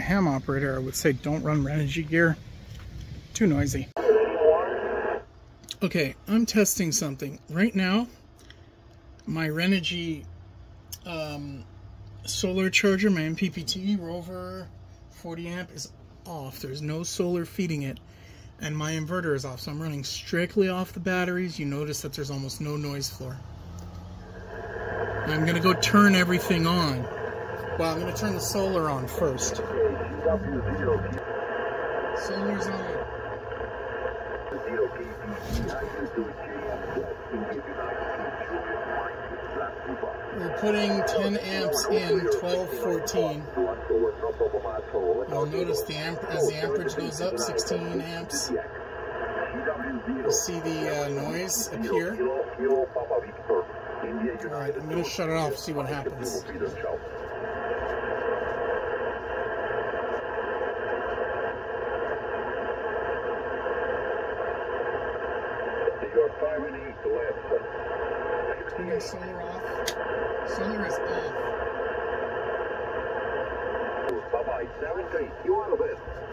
ham operator, I would say don't run Renogy gear. Too noisy. Okay, I'm testing something. Right now, my Renogy solar charger, my MPPT Rover 40 amp is off. There's no solar feeding it. And my inverter is off. So I'm running strictly off the batteries. You notice that there's almost no noise floor. I'm going to go turn everything on. Well, I'm going to turn the solar on first. Solar's on. We're putting 10 amps in, 12, 14. You'll notice as the amperage goes up, 16 amps. You'll see the noise appear. Alright, I'm going to shut it off, see what happens. Turning solar off. Solar is off.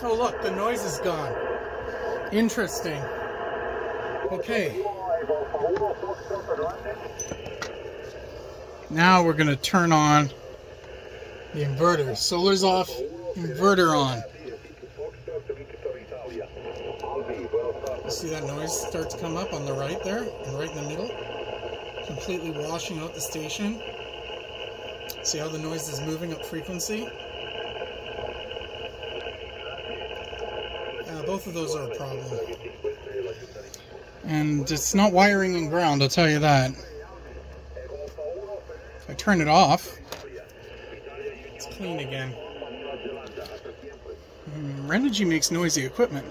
Oh look, the noise is gone. Interesting. Okay. Now we're going to turn on the inverter. Solar's off, inverter on. You see that noise start to come up on the right there, and right in the middle? Completely washing out the station. See how the noise is moving up frequency? Both of those are a problem. And it's not wiring and ground, I'll tell you that. If I turn it off, it's clean again. Renogy makes noisy equipment.